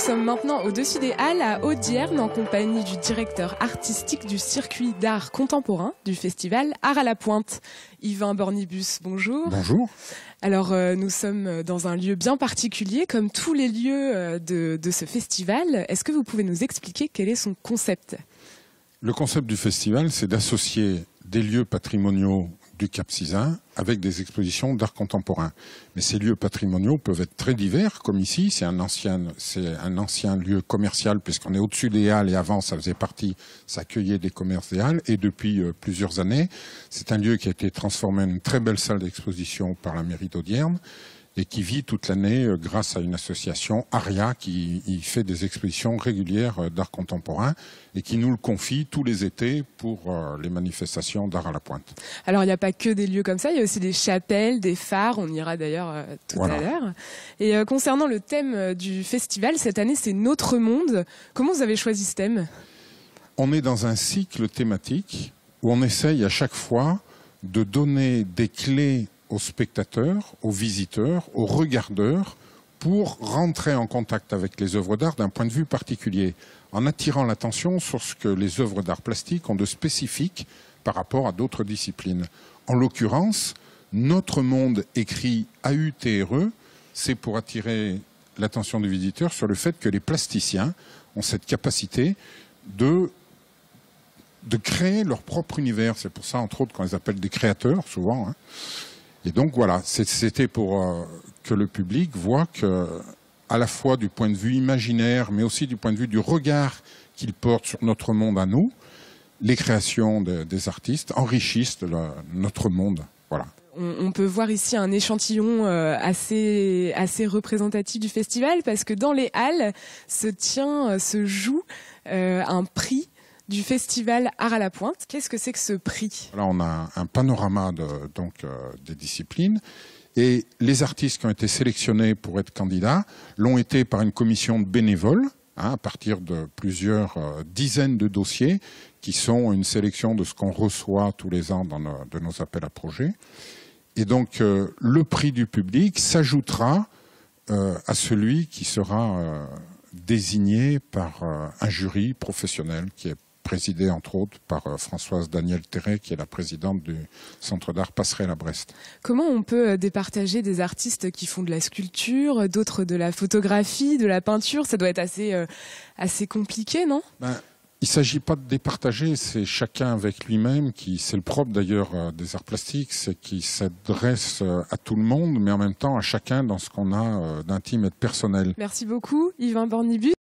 sommes maintenant au-dessus des Halles à Audierne en compagnie du directeur artistique du circuit d'art contemporain du festival Art à la Pointe. Yvain Bornibus, bonjour. Bonjour. Alors nous sommes dans un lieu bien particulier comme tous les lieux de ce festival. Est-ce que vous pouvez nous expliquer quel est son concept ? Le concept du festival, c'est d'associer des lieux patrimoniaux du Cap-Sizun avec des expositions d'art contemporain. Mais ces lieux patrimoniaux peuvent être très divers, comme ici, c'est un ancien lieu commercial puisqu'on est au-dessus des Halles et avant ça faisait partie, ça accueillait des commerces des Halles et depuis plusieurs années, c'est un lieu qui a été transformé en une très belle salle d'exposition par la mairie d'Audierne et qui vit toute l'année grâce à une association, ARIA, qui y fait des expositions régulières d'art contemporain et qui nous le confie tous les étés pour les manifestations d'art à la pointe. Alors il n'y a pas que des lieux comme ça, il y a aussi des chapelles, des phares, on ira d'ailleurs tout à l'heure. Et concernant le thème du festival, cette année c'est Notre Monde. Comment vous avez choisi ce thème ? On est dans un cycle thématique où on essaye à chaque fois de donner des clés aux spectateurs, aux visiteurs, aux regardeurs, pour rentrer en contact avec les œuvres d'art d'un point de vue particulier, en attirant l'attention sur ce que les œuvres d'art plastique ont de spécifique par rapport à d'autres disciplines. En l'occurrence, Notre Monde écrit AUTRE, c'est pour attirer l'attention du visiteur sur le fait que les plasticiens ont cette capacité de créer leur propre univers. C'est pour ça, entre autres, qu'on les appelle des créateurs, souvent, hein. Et donc voilà, c'était pour que le public voit que, à la fois du point de vue imaginaire, mais aussi du point de vue du regard qu'il porte sur notre monde à nous, les créations des artistes enrichissent notre monde. Voilà. On peut voir ici un échantillon assez représentatif du festival parce que dans les Halles se joue un prix du festival Art à la Pointe. Qu'est-ce que c'est que ce prix ? Là, on a un panorama des disciplines et les artistes qui ont été sélectionnés pour être candidats l'ont été par une commission de bénévoles, à partir de plusieurs dizaines de dossiers qui sont une sélection de ce qu'on reçoit tous les ans de nos appels à projets. Et donc, le prix du public s'ajoutera à celui qui sera désigné par un jury professionnel qui est présidée entre autres par Françoise Daniel-Terret, qui est la présidente du Centre d'art Passerelle à Brest. Comment on peut départager des artistes qui font de la sculpture, d'autres de la photographie, de la peinture ? Ça doit être assez compliqué, non ? Il ne s'agit pas de départager, c'est chacun avec lui-même, c'est le propre d'ailleurs des arts plastiques, c'est qu'il s'adresse à tout le monde, mais en même temps à chacun dans ce qu'on a d'intime et de personnel. Merci beaucoup, Yvain Bornibus.